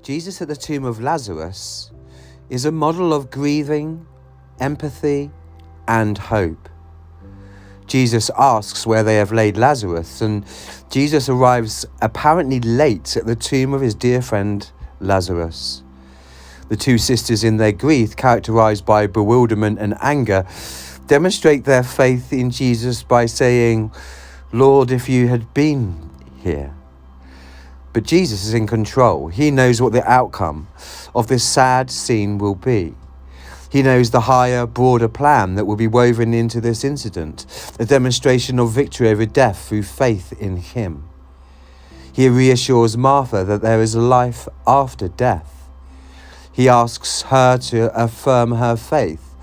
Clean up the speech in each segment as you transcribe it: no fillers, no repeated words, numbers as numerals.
Jesus at the tomb of Lazarus is a model of grieving, empathy, and hope. Jesus asks where they have laid Lazarus, and Jesus arrives apparently late at the tomb of his dear friend Lazarus. The two sisters, in their grief, characterized by bewilderment and anger, demonstrate their faith in Jesus by saying, "Lord, if you had been here." But Jesus is in control. He knows what the outcome of this sad scene will be. He knows the higher, broader plan that will be woven into this incident, a demonstration of victory over death through faith in him. He reassures Martha that there is a life after death. He asks her to affirm her faith,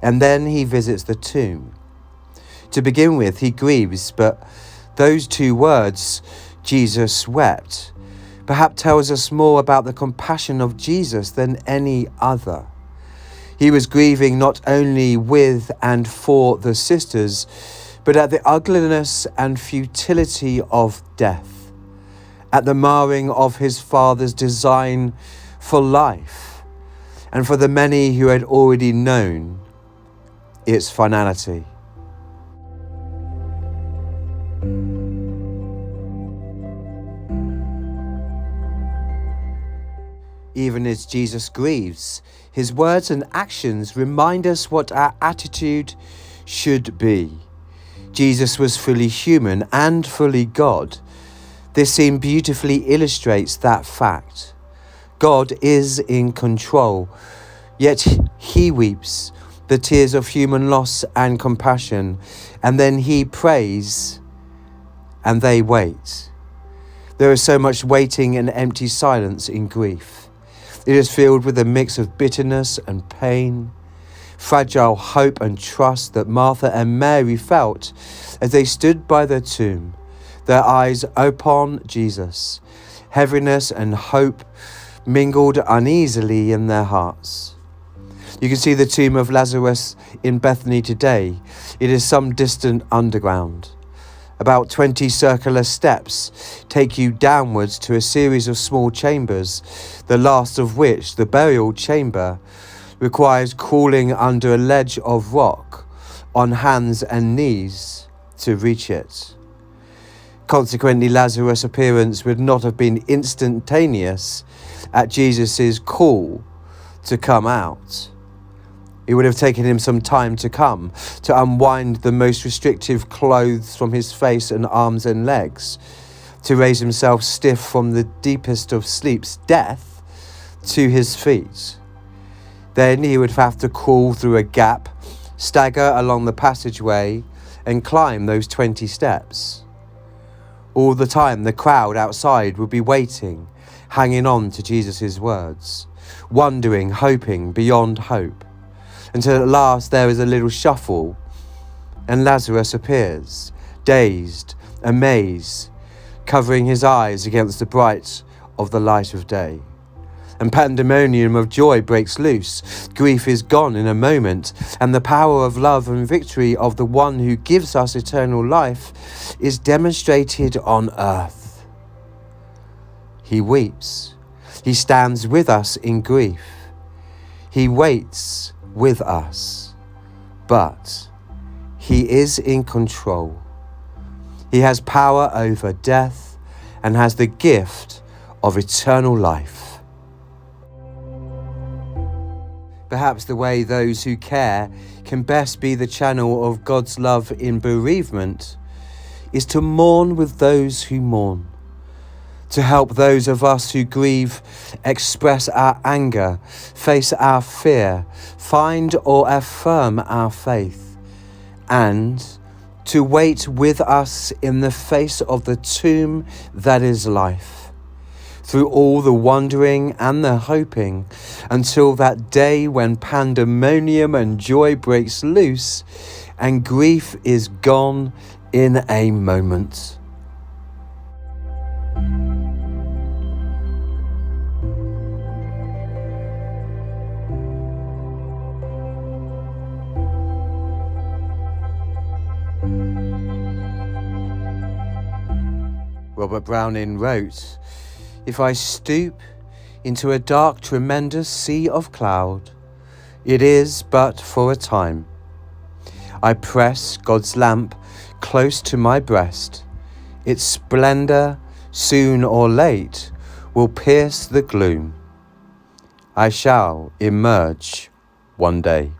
and then he visits the tomb. To begin with, he grieves, but those two words, Jesus wept, perhaps tells us more about the compassion of Jesus than any other. He was grieving not only with and for the sisters, but at the ugliness and futility of death, at the marring of his Father's design for life, and for the many who had already known its finality. Even as Jesus grieves, his words and actions remind us what our attitude should be. Jesus was fully human and fully God. This scene beautifully illustrates that fact. God is in control, yet he weeps the tears of human loss and compassion, and then he prays, and they wait. There is so much waiting and empty silence in grief. It is filled with a mix of bitterness and pain, fragile hope and trust that Martha and Mary felt as they stood by the tomb, their eyes upon Jesus. Heaviness and hope mingled uneasily in their hearts. You can see the tomb of Lazarus in Bethany today. It is some distant underground. About 20 circular steps take you downwards to a series of small chambers, the last of which, the burial chamber, requires crawling under a ledge of rock on hands and knees to reach it. Consequently, Lazarus' appearance would not have been instantaneous at Jesus' call to come out. It would have taken him some time to come, to unwind the most restrictive clothes from his face and arms and legs, to raise himself stiff from the deepest of sleeps, death, to his feet. Then he would have to crawl through a gap, stagger along the passageway, and climb those 20 steps. All the time, the crowd outside would be waiting, hanging on to Jesus' words, wondering, hoping beyond hope. Until at last there is a little shuffle, and Lazarus appears, dazed, amazed, covering his eyes against the bright of the light of day. And pandemonium of joy breaks loose. Grief is gone in a moment, and the power of love and victory of the one who gives us eternal life is demonstrated on earth. He weeps. He stands with us in grief. He waits with us, but he is in control. He has power over death and has the gift of eternal life. Perhaps the way those who care can best be the channel of God's love in bereavement is to mourn with those who mourn, to help those of us who grieve express our anger, face our fear, find or affirm our faith, and to wait with us in the face of the tomb that is life, through all the wondering and the hoping, until that day when pandemonium and joy breaks loose and grief is gone in a moment. Robert Browning wrote, If I stoop into a dark, tremendous sea of cloud, it is but for a time. I press God's lamp close to my breast. Its splendour, soon or late, will pierce the gloom. I shall emerge one day.